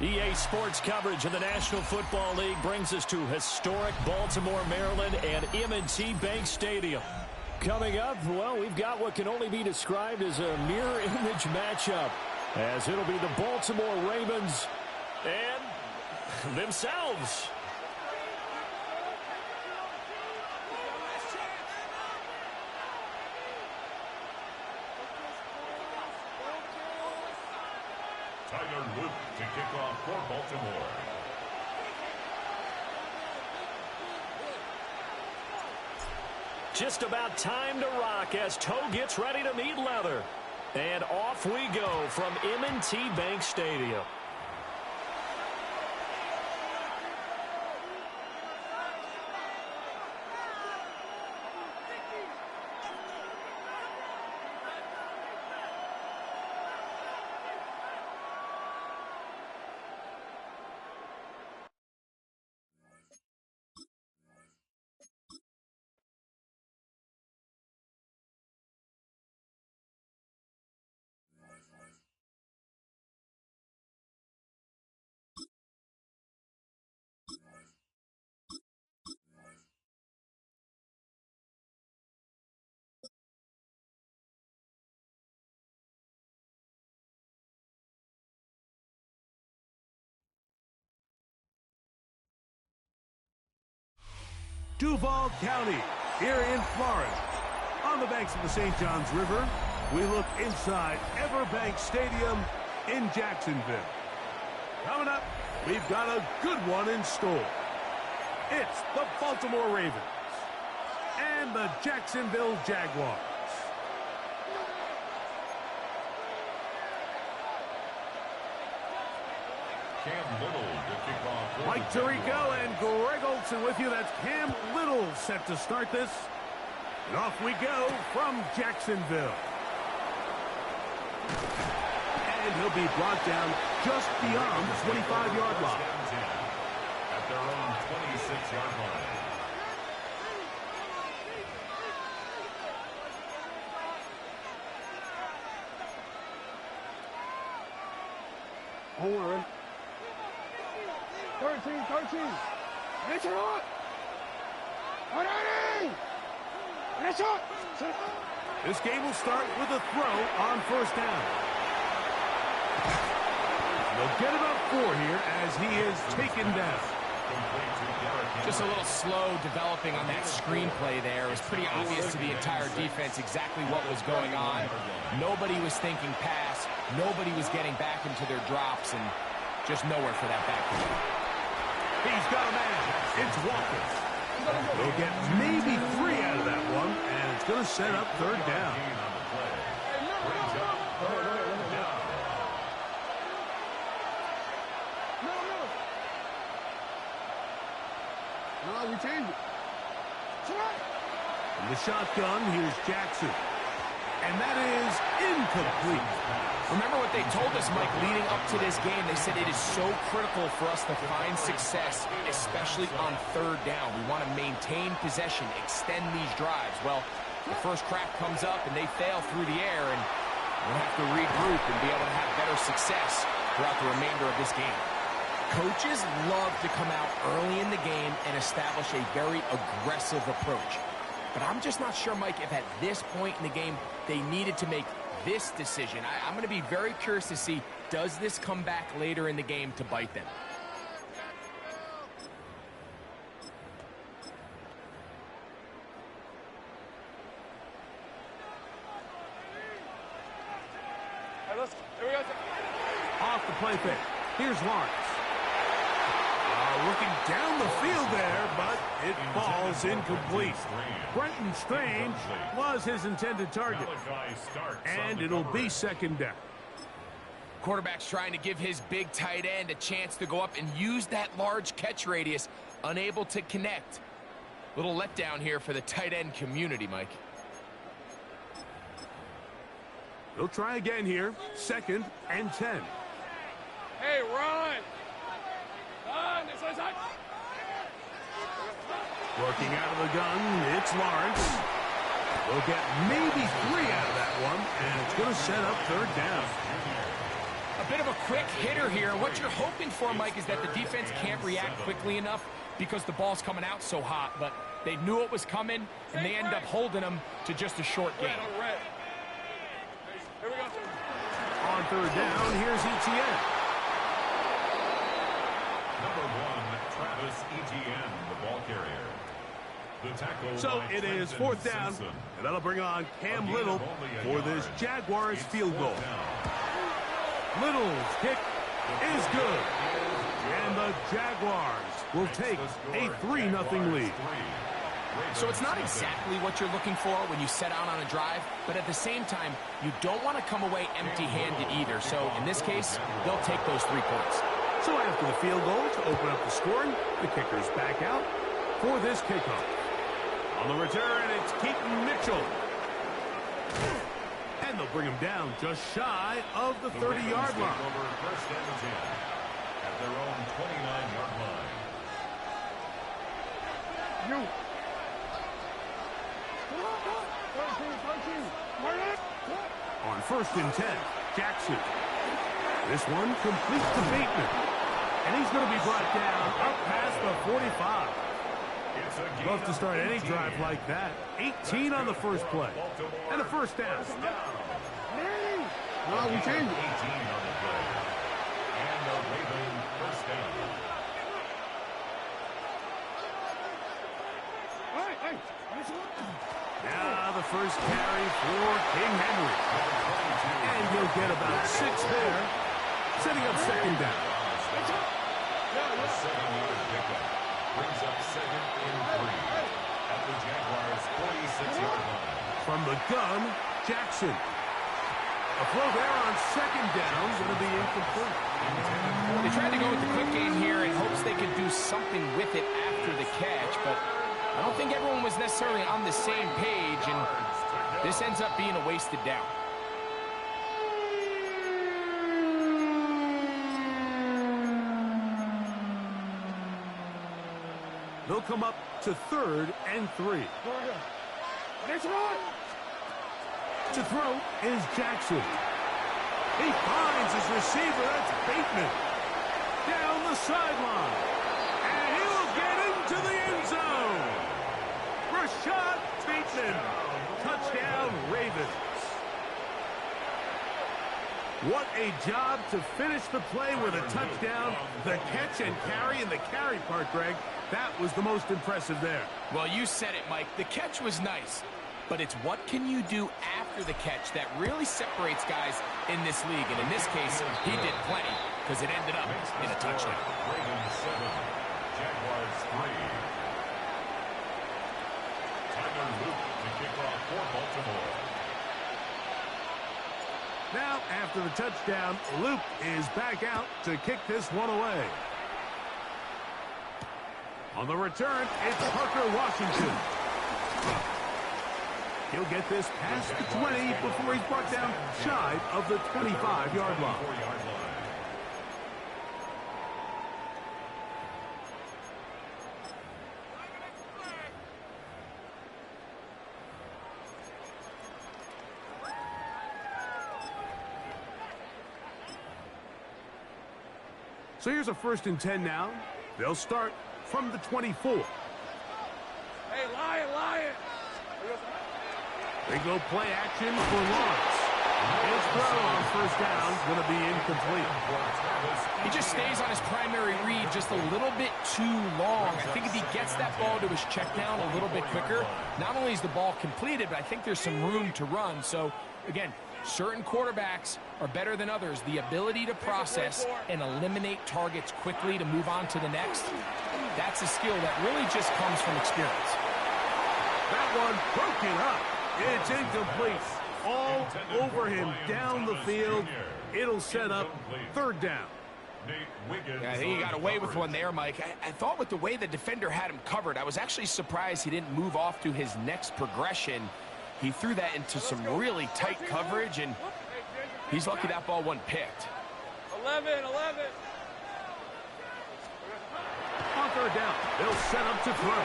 EA Sports coverage of the National Football League brings us to historic Baltimore, Maryland, and M&T Bank Stadium. Coming up, well, we've got what can only be described as a mirror image matchup, as it'll be the Baltimore Ravens and themselves. Tyler Luke to kick off for Baltimore. Just about time to rock as Toe gets ready to meet leather. And off we go from M&T Bank Stadium. Duval County, here in Florida. On the banks of the St. Johns River, we look inside Everbank Stadium in Jacksonville. Coming up, we've got a good one in store. It's the Baltimore Ravens and the Jacksonville Jaguars. Cam Little to kick off. Mike Tirico and Greg Olson with you. That's Cam Little set to start this. And off we go from Jacksonville. And he'll be brought down just beyond the 25-yard line. At their own 26-yard line. Don't worry. 13. It's hot. It's hot. This game will start with a throw on first down. They'll get about 4 here as he is taken down. Just a little slow developing on that screenplay there. It was pretty obvious to the entire defense exactly what was going on. Nobody was thinking pass. Nobody was getting back into their drops, and just nowhere for that backfield. He's got a man. It's Walker. They'll get maybe 3 out of that one, and it's going to set up third down. No, we changed it. In the shotgun, here's Jackson. And that is incomplete. Remember what they told us, Mike, leading up to this game. They said it is so critical for us to find success, especially on third down. We want to maintain possession, extend these drives. Well, the first crack comes up, and they fail through the air, and we'll have to regroup and be able to have better success throughout the remainder of this game. Coaches love to come out early in the game and establish a very aggressive approach. But I'm just not sure, Mike, if at this point in the game they needed to make this decision. I'm going to be very curious to see, does this come back later in the game to bite them? Off the play fake. Here's Lawrence. Looking down the field there, but it falls incomplete. Brenton Strange was his intended target. And it'll be second down. Quarterback's trying to give his big tight end a chance to go up and use that large catch radius. Unable to connect. Little letdown here for the tight end community, Mike. They'll try again here. 2nd and 10. Hey, run! Working out of the gun, it's Lawrence. They'll get maybe 3 out of that one, and it's going to set up third down. a bit of a quick hitter here. What you're hoping for, Mike, is that the defense can't react quickly enough because the ball's coming out so hot. But they knew it was coming, and they end up holding them to just a short game. On third down, here's Etienne. Number 1, Travis Etienne, the ball carrier. The tackle. So it is fourth down, and that'll bring on Cam Little for this Jaguars field goal. Little's kick is good, and the Jaguars will take a 3-0 lead. So it's not exactly what you're looking for when you set out on a drive, but at the same time, you don't want to come away empty-handed either. So in this case, they'll take those 3 points. So after the field goal to open up the scoring, the kicker's back out for this kickoff. On the return, it's Keaton Mitchell. And they'll bring him down just shy of the 30-yard line. First and 10 at their own 29-yard line. On first and 10, Jackson. This one completes to Bateman. And he's going to be brought down up past the 45. Love to start any drive like that. 18 on the first play. And a first down. Well, we changed it. 18 on the play. And the Raven first down. Now the first carry for King Henry. And he'll get about 6 there, setting up second down. A 7-yard pickup brings up second and 3 at the Jaguars' 46-yard line. From the gun, Jackson. A throw there on second down, going to be incomplete. They tried to go with the quick game here in hopes they could do something with it after the catch, but I don't think everyone was necessarily on the same page, and this ends up being a wasted down. They'll come up to third and 3. Next one. To throw is Jackson. He finds his receiver. That's Bateman. Down the sideline. And he'll get into the end zone. Rashad Bateman. Touchdown, Ravens. What a job to finish the play with a touchdown. The catch and carry, and the carry part, Greg, that was the most impressive there. Well, you said it, Mike. The catch was nice, but it's what can you do after the catch that really separates guys in this league. And in this case, he did plenty because it ended up in a touchdown. Ravens 7, Jaguars 3. Tyler Luke to kick off for Baltimore. Now, after the touchdown, Luke is back out to kick this one away. On the return, it's Parker Washington. He'll get this past the 20 before he's brought down shy of the 25-yard line. So here's a first and 10 now. They'll start from the 24. Hey, Lion. They go play action for Lawrence. His throw on first down is going to be incomplete. He just stays on his primary read just a little bit too long. I think if he gets that ball to his check down a little bit quicker, not only is the ball completed, but I think there's some room to run. So, again, certain quarterbacks are better than others. The ability to process and eliminate targets quickly to move on to the next, that's a skill that really just comes from experience. That one broken up. It's incomplete. All over him down the field. It'll set up third down. Yeah, I think he got away with one there, Mike. I thought with the way the defender had him covered, I was actually surprised he didn't move off to his next progression. He threw that into some really tight coverage, and he's lucky that ball wasn't picked. 11. On third down, they'll set up to throw.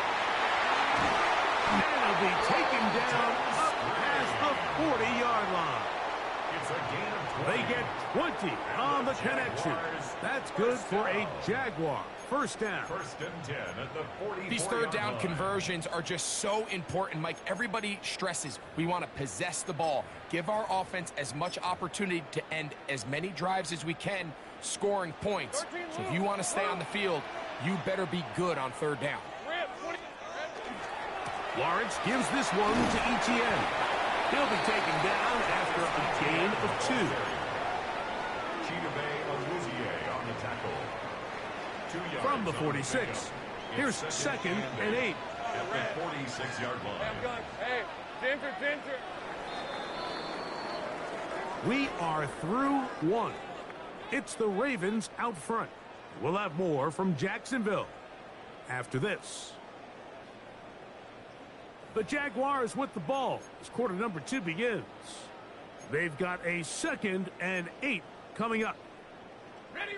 And he'll be taken down up past the 40-yard line. It's a gain of 20. They get 20 on the connection. That's good for a Jaguar first down. First and 10 at the 44. These third down conversions are just so important, Mike. Everybody stresses we want to possess the ball, give our offense as much opportunity to end as many drives as we can, scoring points. So if you want to stay on the field, you better be good on third down. Lawrence gives this one to Etienne. He'll be taken down after a gain of 2. On the tackle. 2 yards From the 46, here's second and 8. At the 46-yard line. Hey, Ginger. We are through 1. It's the Ravens out front. We'll have more from Jacksonville after this. The Jaguars with the ball as quarter number 2 begins. They've got a second and 8 coming up. Ready.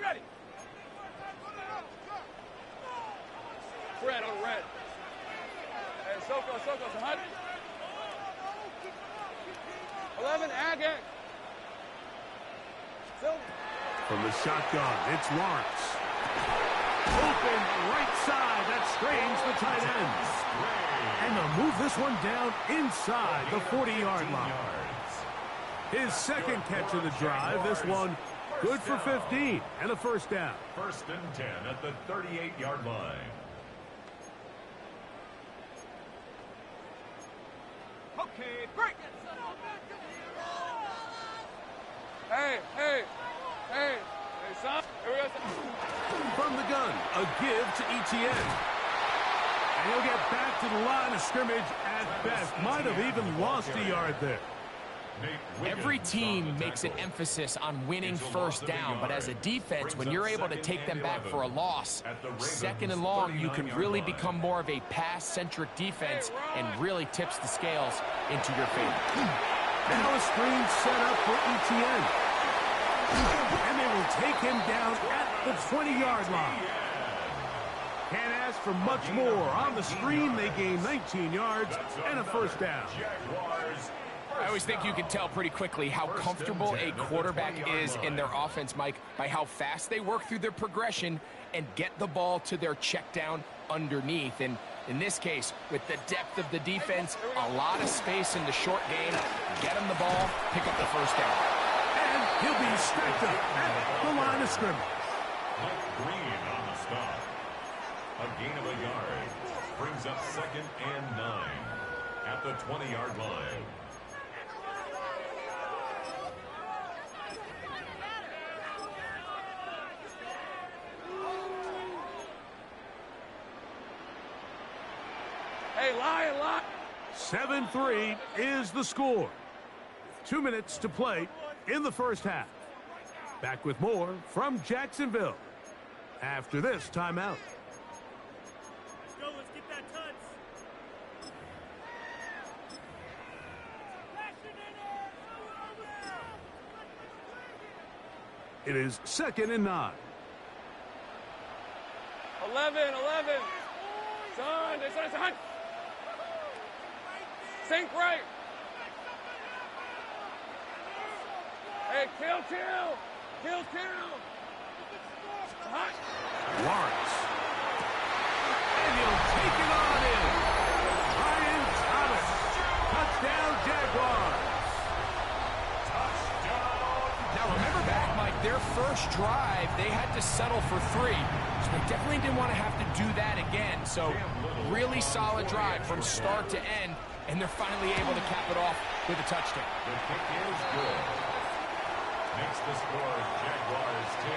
Red on red. Hey, Soko, 100. 11, Agate. From the shotgun, it's Lawrence. Open right side. That strains the tight end. And they'll move this one down inside the 40-yard line. His second catch of the drive. This one good for 15 and a first down. First and 10 at the 38-yard line. Okay, break. Hey, son. Here we go. From the gun, a give to Etienne. And he'll get back to the line of scrimmage at best. Might have even lost a yard there. Every team makes an emphasis on winning first down, but as a defense, when you're able to take them back for a loss, second and long, you can really become more of a pass-centric defense and really tips the scales into your favor. Now a screen set up for Etienne. And they will take him down at the 20-yard line. Can't ask for much more. On the screen, they gain 19 yards and a first down. I always think you can tell pretty quickly how comfortable a quarterback is in their offense, Mike, by how fast they work through their progression and get the ball to their check down underneath. And in this case, with the depth of the defense, a lot of space in the short game, get him the ball, pick up the first down. And he'll be stacked up at the line of scrimmage. Mike Green on the stop. A gain of a yard. Brings up second and 9 at the 20-yard line. Hey, lie. 7-3 is the score. 2 minutes to play in the first half. Back with more from Jacksonville after this timeout. Let's get that touch. It is second and 9. 11. Son, it's a hunt. Sink right. Hey, kill. Hot. Lawrence. And he'll take it on in. Ryan Thomas. Touchdown, Jaguars. Now remember back, Mike, their first drive, they had to settle for 3. So they definitely didn't want to have to do that again. So really solid drive from start to end, and they're finally able to cap it off with a touchdown. The kick is good. Makes the score Jaguars 10,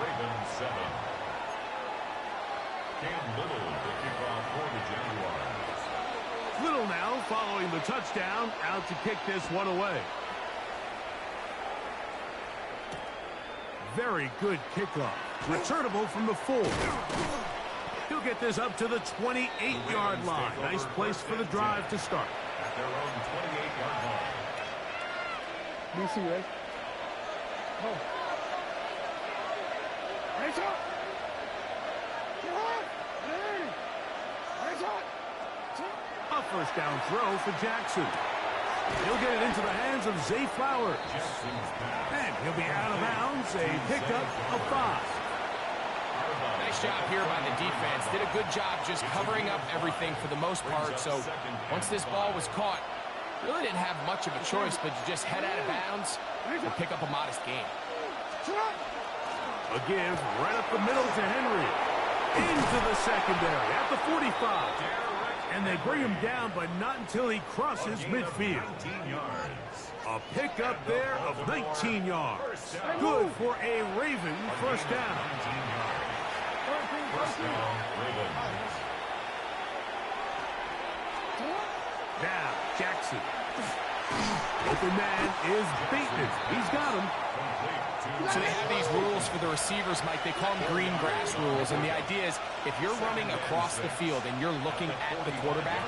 Ravens 7. Cam Little to kick off for the Jaguars. Little now following the touchdown, out to kick this one away. Very good kickoff. Returnable from the 4. He'll get this up to the 28-yard line. Nice place for the drive to start. At their own 28-yard line. DC, right? Oh. Nice up. A first down throw for Jackson. He'll get it into the hands of Zay Flowers. And he'll be out of bounds. A pickup of 5. Nice job here by the defense. Did a good job just covering up everything for the most part. So once this ball was caught, really didn't have much of a choice but to just head out of bounds and pick up a modest gain. A give right up the middle to Henry. Into the secondary at the 45. And they bring him down, but not until he crosses midfield. A pickup there of 19 yards. Good for a Raven first down. Now, Jackson. Open man is Bateman. He's got him. So they have these rules for the receivers, Mike. They call them green grass rules. And the idea is if you're running across the field and you're looking at the quarterback,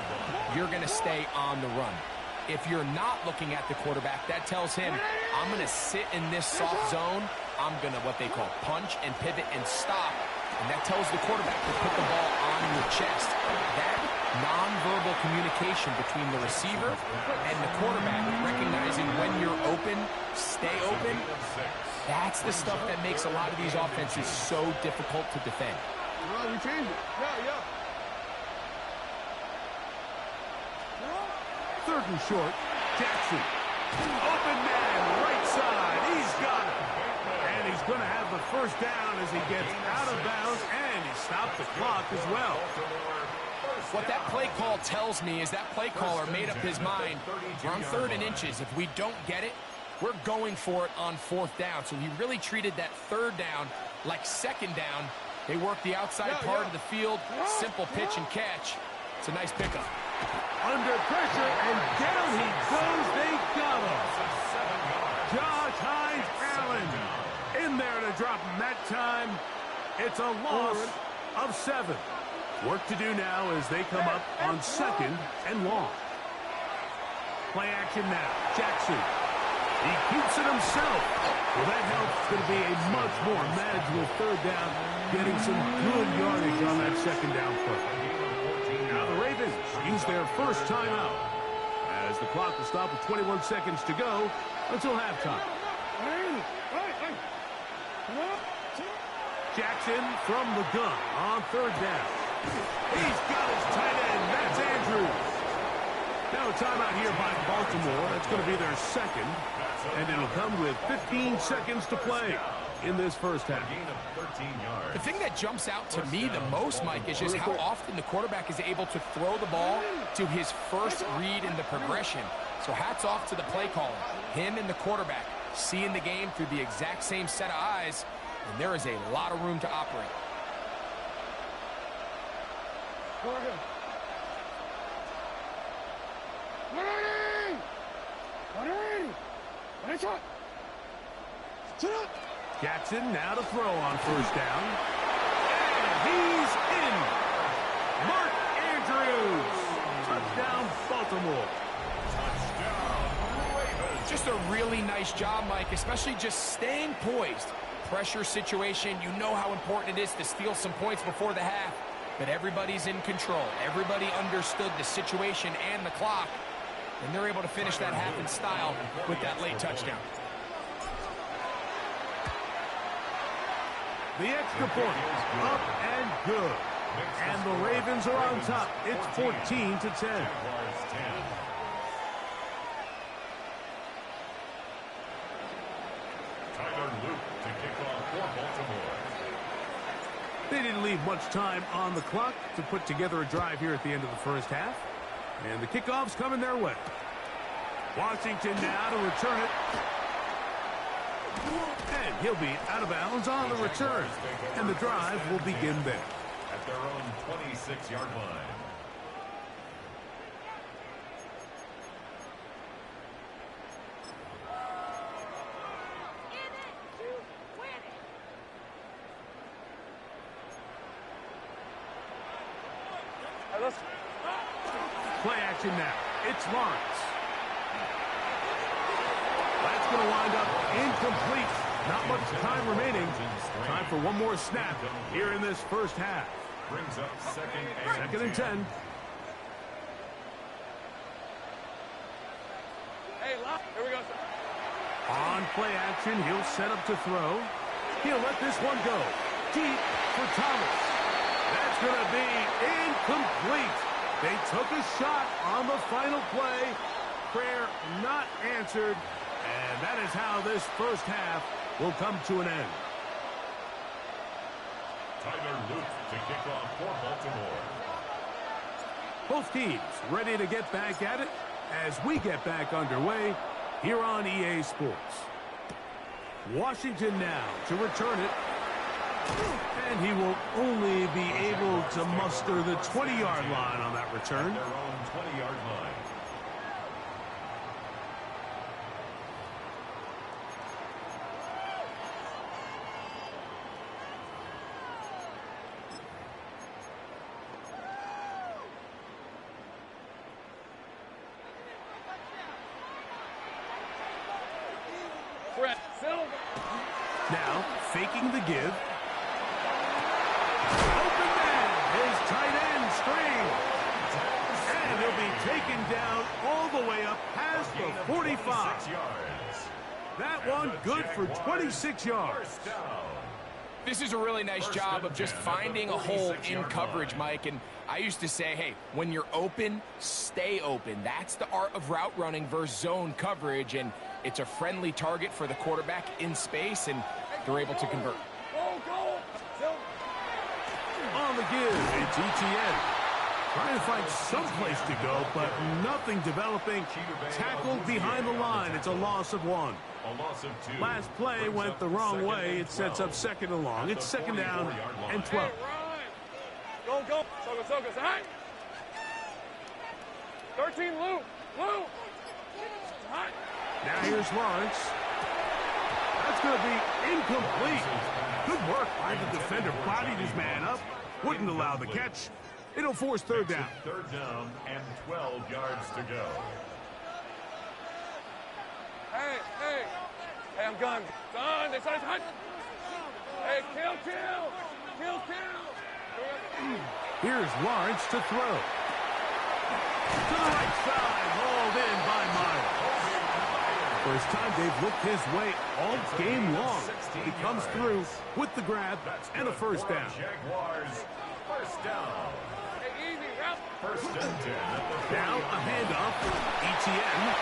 you're going to stay on the run. If you're not looking at the quarterback, that tells him, I'm going to sit in this soft zone. I'm going to what they call punch and pivot and stop. And that tells the quarterback to put the ball on your chest. That nonverbal communication between the receiver and the quarterback, recognizing when you're open, stay open, that's the stuff that makes a lot of these offenses so difficult to defend. We changed it. Yeah. Third and short, Jackson. Open man, right side. He's got it. And he's going to have the first down as he gets out of bounds, and he stopped the clock as well. What that play call tells me is that play caller made up his mind. We're on 3rd and inches. If we don't get it, we're going for it on 4th down. So he really treated that 3rd down like 2nd down. They work the outside part of the field, simple pitch and catch. It's a nice pickup. Under pressure, and down he goes. They got him. Josh Hines-Allen in there to drop him that time. It's a loss of 7. Work to do now as they come up on 2nd and long. Play action now. Jackson. He keeps it himself. Well, that helps. It's going to be a much more manageable 3rd down, getting some good yardage on that 2nd down play. Now the Ravens use their first timeout as the clock will stop with 21 seconds to go until halftime. Jackson from the gun on 3rd down. He's got his tight end. That's Andrews. Now a timeout here by Baltimore. That's going to be their 2nd. And it'll come with 15 seconds to play in this first half. The thing that jumps out to me the most, Mike, is just how often the quarterback is able to throw the ball to his first read in the progression. So hats off to the play caller. Him and the quarterback seeing the game through the exact same set of eyes, and there is a lot of room to operate. Jackson now to throw on 1st down. And he's in. Mark Andrews. Touchdown, Baltimore. Just a really nice job, Mike, especially just staying poised. Pressure situation, you know how important it is to steal some points before the half. But everybody's in control. Everybody understood the situation and the clock. And they're able to finish that half in style with that late touchdown. The extra point, up and good. And the Ravens are on top. It's 14-10. They didn't leave much time on the clock to put together a drive here at the end of the first half. And the kickoff's coming their way. Washington now to return it. And he'll be out of bounds on the return. And the drive will begin there. At their own 26-yard line. Play action now. It's Lawrence. That's going to wind up incomplete. Not much time remaining. Time for one more snap here in this first half. Brings up 2nd and 2nd and 10. Here we go. On play action, he'll set up to throw. He'll let this one go. Deep for Thomas. That's going to be incomplete. They took a shot on the final play. Prayer not answered. And that is how this first half will come to an end. Tyler Luke to kick off for Baltimore. Both teams ready to get back at it as we get back underway here on EA Sports. Washington now to return it. And he will only be able to muster the 20-yard line on that return. Their own 20-yard line. Now, faking the give. Open man, his tight end string. And he'll be taken down all the way up past the 45. That one good for 26 yards. This is a really nice job of just finding a hole in coverage, Mike. And I used to say, hey, when you're open, stay open. That's the art of route running versus zone coverage. And it's a friendly target for the quarterback in space, and they're able to convert. On the give, it's ETN. Trying to find some place to go, but nothing developing. Tackled behind the line. It's a loss of 1. A loss of 2. Last play went the wrong way. It sets up second and long. It's second down and 12. Go, go. Soka, high. 13, Lou. High. Now here's Lawrence. That's going to be incomplete. Good work by the defender. Bodied his man up. Wouldn't allow the catch. It'll force third down. Third down and 12 yards to go. Hey, I'm gone. Son, they said it's hot. Hey, kill. Here's Lawrence to throw. To the right side, hauled in by Myers. First time they've looked his way all game long. He comes through with the grab and a first down. Jaguars, first down. Hey, easy, route. First and 10. Now a handoff. ETN.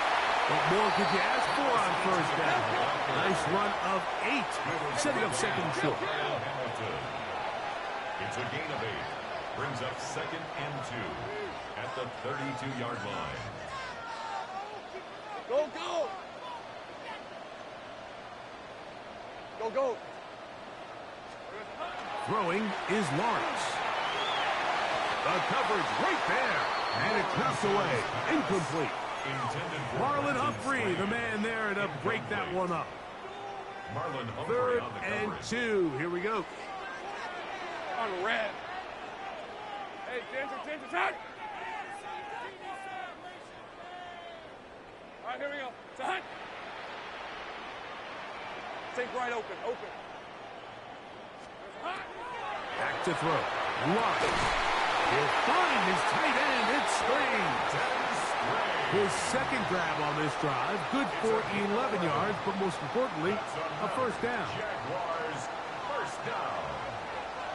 What more could you ask for on first down? Nice run of 8. Setting up second and short. It's a gain of 8. Brings up second and 2 at the 32-yard line. Go. Go. Throwing is Lawrence. The coverage right there. And it's knocked away. Incomplete. Marlon Humphrey, the man there to break that one up. Marlon Humphrey Third on the and coverage. 2. Here we go. On red. Hey, Ginger, time. All right, here we go. Time. Take right open. Back to throw. Lawrence. He'll find his tight end. It's Strange. His second grab on this drive. Good for 11 yards, but most importantly, a first down. Jaguars, first down.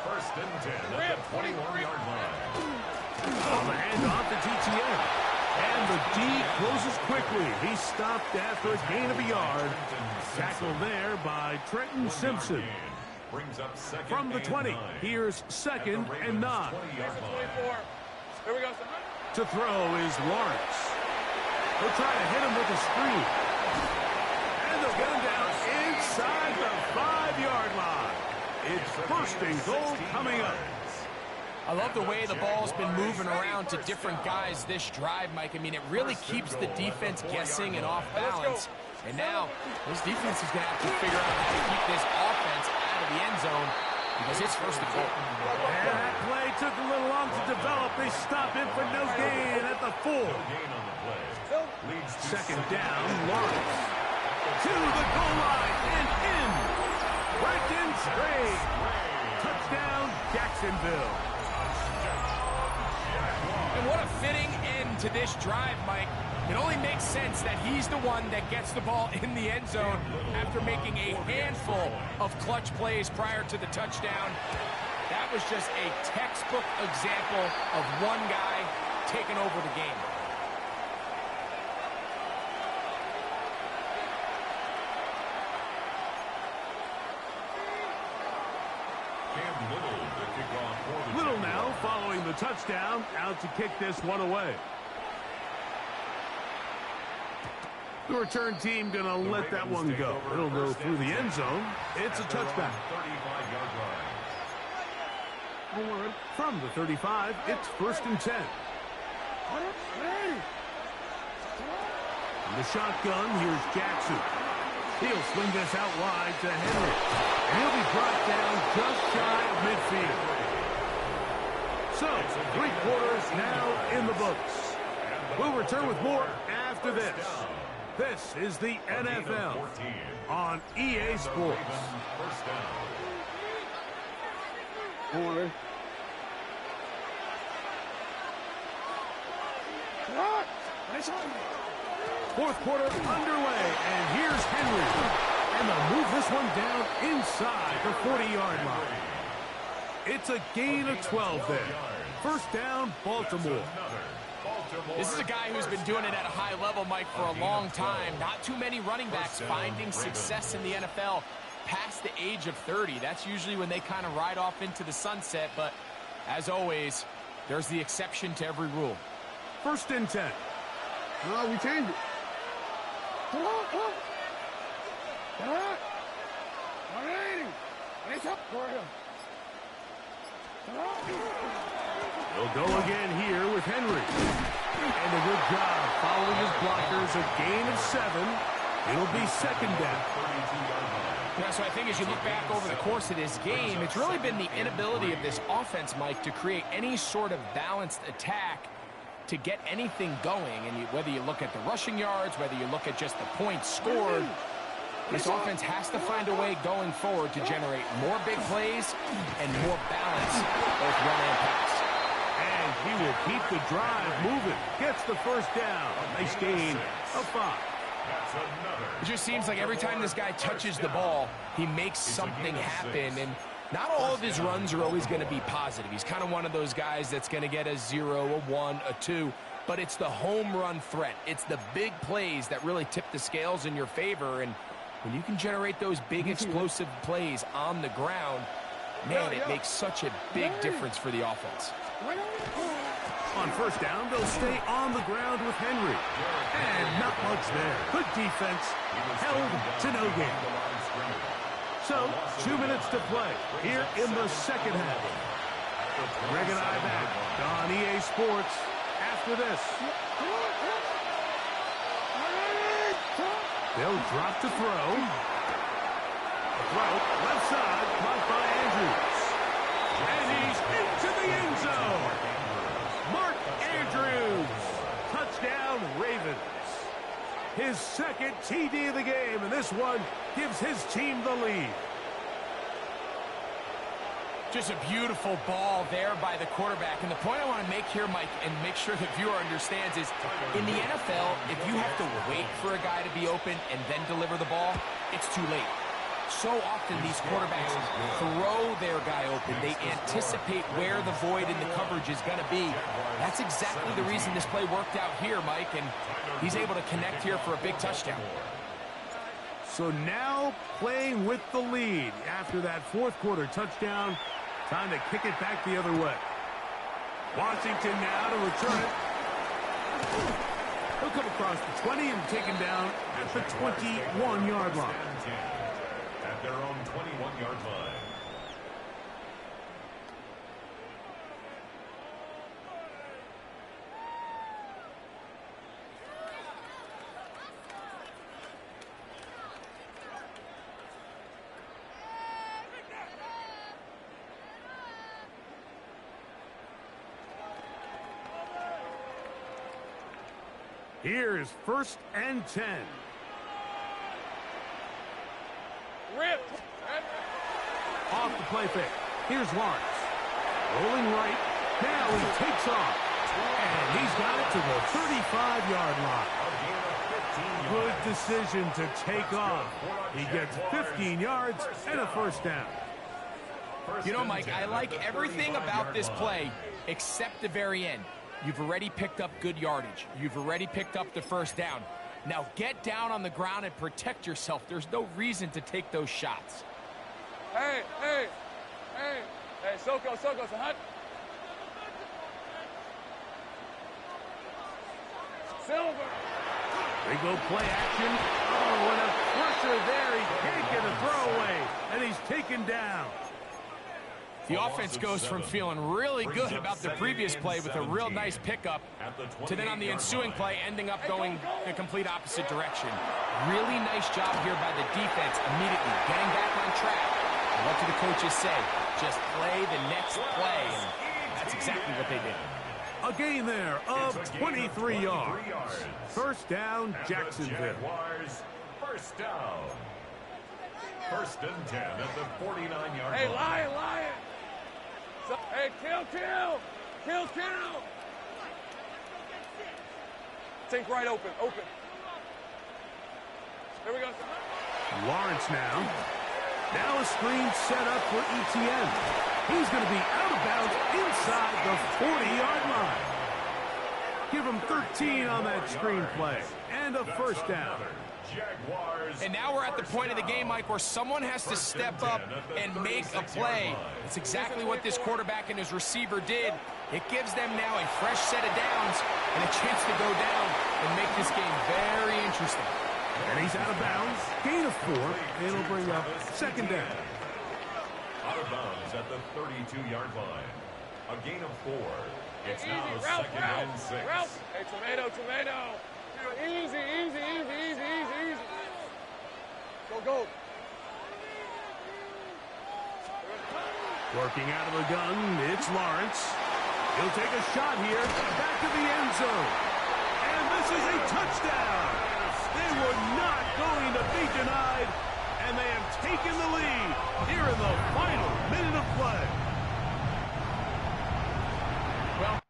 First and 10 at the 21-yard line. On the handoff, it's ETN. And the D closes quickly. He stopped after a gain of a yard. Tackle there by Trenton Simpson. Brings up second From the and 20, 9. here's second and 9. 24. Here we go. To throw is Lawrence. They'll try to hit him with a screen. And they'll get him down inside the 5-yard line. It's first and goal coming up. I love the way the ball's been moving around to different guys this drive, Mike. I mean, it really keeps the defense guessing and off balance. And now, this defense is going to have to figure out how to keep this offense out of the end zone because it's first and goal. And that play took a little long to develop. They stop him for no gain at the 4. No gain on the play. Leads to Second down, Lawrence. To the goal line and in. Brenton Strange. Touchdown, Jacksonville. And what a fitting end to this drive, Mike. It only makes sense that he's the one that gets the ball in the end zone after making a handful of clutch plays prior to the touchdown. That was just a textbook example of one guy taking over the game. Little now following the touchdown, out to kick this one away. The return team going to let that one go. It'll go through the end zone. It's a touchback. 35-yard line. From the 35, it's 1st and 10. In the shotgun, here's Jackson. He'll swing this out wide to Henry. And he'll be brought down just shy of midfield. So, 3 quarters now in the books. We'll return with more after this. This is the NFL on EA Sports. Fourth quarter underway, and here's Henry. And they'll move this one down inside the 40-yard line. It's a gain of 12 there. First down, Baltimore. This is a guy who's been doing it at a high level, Mike, for a long time. Not too many running backs finding success in the NFL past the age of 30. That's usually when they kind of ride off into the sunset, but as always, there's the exception to every rule. 1st and 10. No, we changed it. They'll go again here with Henry. And a good job following his blockers. A gain of 7. It'll be 2nd down. Yeah, so I think as you look back over the course of this game, it's really been the inability of this offense, Mike, to create any sort of balanced attack to get anything going. And whether you look at the rushing yards, whether you look at just the points scored, this offense has to find a way going forward to generate more big plays and more balance, both run and pass. And he will keep the drive moving. Gets the 1st down. Nice gain of 5. It just seems like every time this guy touches the ball, he makes something happen. And not all of his runs are always going to be positive. He's kind of one of those guys that's going to get a 0, a 1, a 2. But it's the home run threat. It's the big plays that really tip the scales in your favor. And when you can generate those big explosive plays on the ground, man, it makes such a big difference for the offense. On 1st down, they'll stay on the ground with Henry. And not much there. Good defense. Held to no gain. So, 2 minutes to play here in the 2nd half. Greg and I back on EA Sports after this. They'll drop to throw. Throw, left side, caught by Andrews. And he's into the end zone. Mark Andrews. Touchdown, Ravens. His 2nd TD of the game, and this one gives his team the lead. Just a beautiful ball there by the quarterback. And the point I want to make here, Mike, and make sure the viewer understands is, in the NFL, if you have to wait for a guy to be open and then deliver the ball, it's too late. So often these quarterbacks throw their guy open. They anticipate where the void in the coverage is going to be. That's exactly the reason this play worked out here, Mike, and he's able to connect here for a big touchdown. So now playing with the lead after that 4th quarter touchdown. Time to kick it back the other way. Washington now to return it. He'll come across the 20 and taken down at the 21-yard line. At their own 21-yard line. Here's 1st and 10. Off the play fake. Here's Lawrence. Rolling right. Now he takes off. And he's got it to the 35-yard line. Good decision to take off. He gets 15 yards and a first down. You know, Mike, I like everything about this play except the very end. You've already picked up good yardage. You've already picked up the first down. Now get down on the ground and protect yourself. There's no reason to take those shots. Hey, Soko, Sahut. Silver. They go play action. Oh, and a pressure there. He can't get a throwaway, and he's taken down. The offense goes from feeling really good about the previous play with a real nice pickup to then on the ensuing play ending up going the complete opposite direction. Really nice job here by the defense immediately getting back on track. And what do the coaches say? Just play the next play, and that's exactly what they did. A gain there of 23 yards. First down, Jacksonville. First down. First and 10 at the 49-yard line. Hey, Lion. Hey, kill. Think right open. There we go. Lawrence now. Now a screen set up for ETN. He's going to be out of bounds inside the 40-yard line. Give him 13 on that screen play. And a first down. And now we're at the point of the game, Mike, where someone has to step up and make a play. That's exactly what this quarterback and his receiver did. It gives them now a fresh set of downs and a chance to go down and make this game very interesting. And he's out of bounds. Gain of 4. It'll bring up second down. Out of bounds at the 32-yard line. A gain of 4. It's now second and 6. Hey, tomato. Easy. Go. Working out of the gun, it's Lawrence. He'll take a shot here, back to the end zone. And this is a touchdown. They were not going to be denied, and they have taken the lead here in the final minute of play. Well,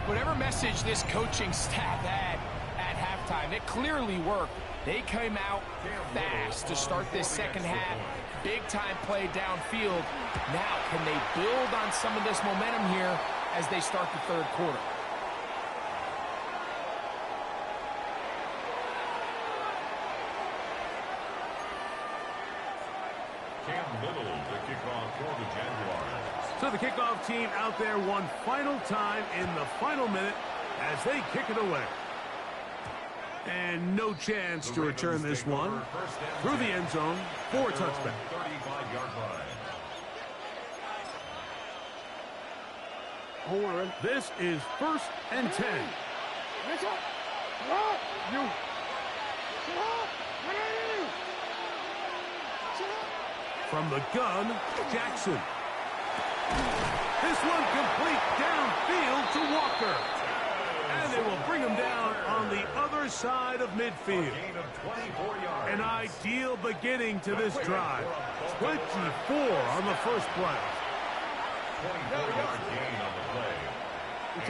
whatever message this coaching staff had at halftime, it clearly worked. They came out fast to start this second half. Big-time play downfield. Now, can they build on some of this momentum here as they start the third quarter? Cam Little to kick off for the Jaguars. So the kickoff team out there one final time in the final minute as they kick it away. And no chance to return this one through the end zone for a touchback. 35-yard line. This is first and 10. From the gun, Jackson. This one complete downfield to Walker. And they will bring him down on the other side of midfield. An ideal beginning to this drive. 24 on the first play. 24-yard gain on the play.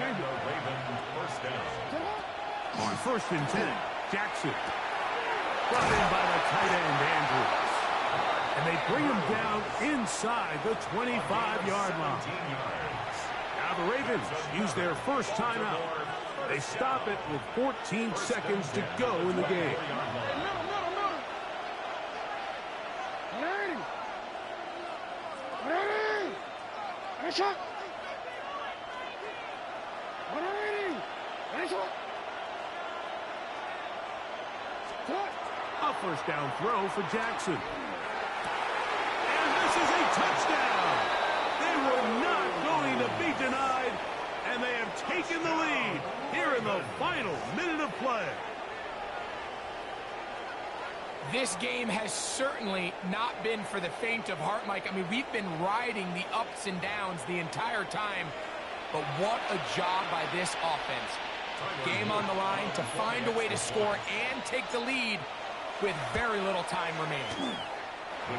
And the Ravens first down. On first and 10, Jackson. Brought in by the tight end, Andrews. And they bring him down inside the 25-yard line. Now the Ravens use their first timeout. They stop it with 14 seconds to go in the game. A first down throw for Jackson. And this is a touchdown. They were not This game has certainly not been for the faint of heart, Mike. I mean, we've been riding the ups and downs the entire time, but what a job by this offense. Game on the line to find a way to score and take the lead with very little time remaining.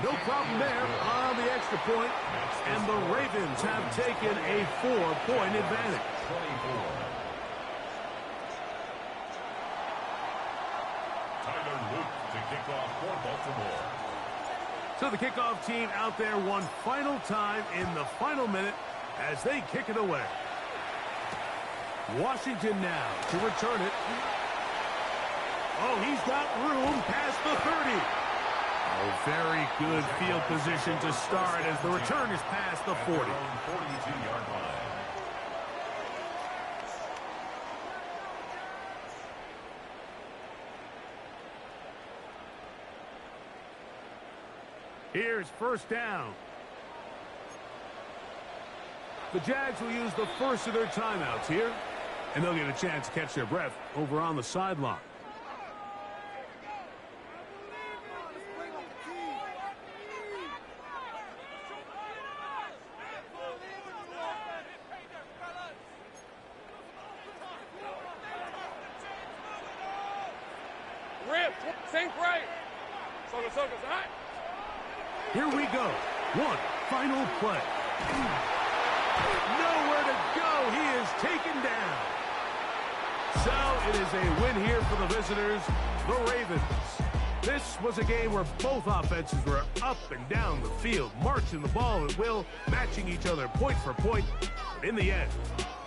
No problem there on the extra point, and the Ravens have taken a 4-point advantage. 24. Tyler Luke to kick off for Baltimore. So the kickoff team out there one final time in the final minute as they kick it away. Washington now to return it. Oh, he's got room past the 30. Oh, very good field position to start as the return is past the 40. 42-yard line. Here's first down. The Jags will use the first of their timeouts here, and they'll get a chance to catch their breath over on the sideline. Rip, think right. Circle, right. Here we go. One final play. Nowhere to go. He is taken down. So it is a win here for the visitors, the Ravens. This was a game where both offenses were up and down the field, marching the ball at will, matching each other point for point. In the end,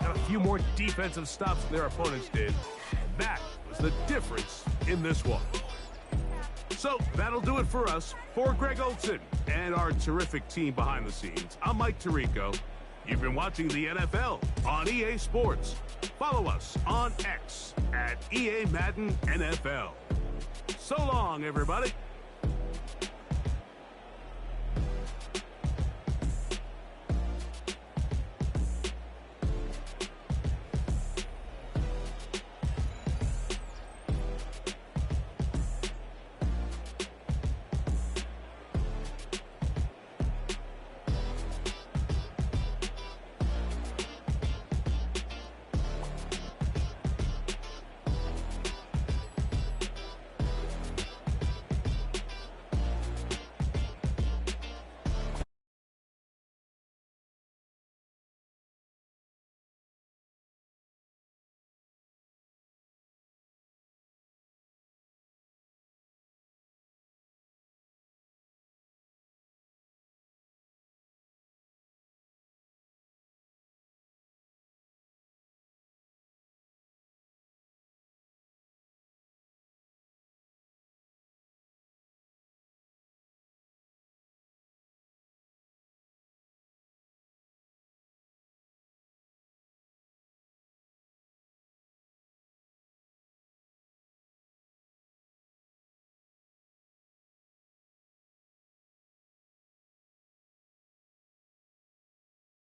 got a few more defensive stops than their opponents did. That was the difference in this one. So that'll do it for us. For Greg Olson and our terrific team behind the scenes, I'm Mike Tirico. You've been watching the NFL on EA Sports. Follow us on X at EA Madden NFL. So long, everybody.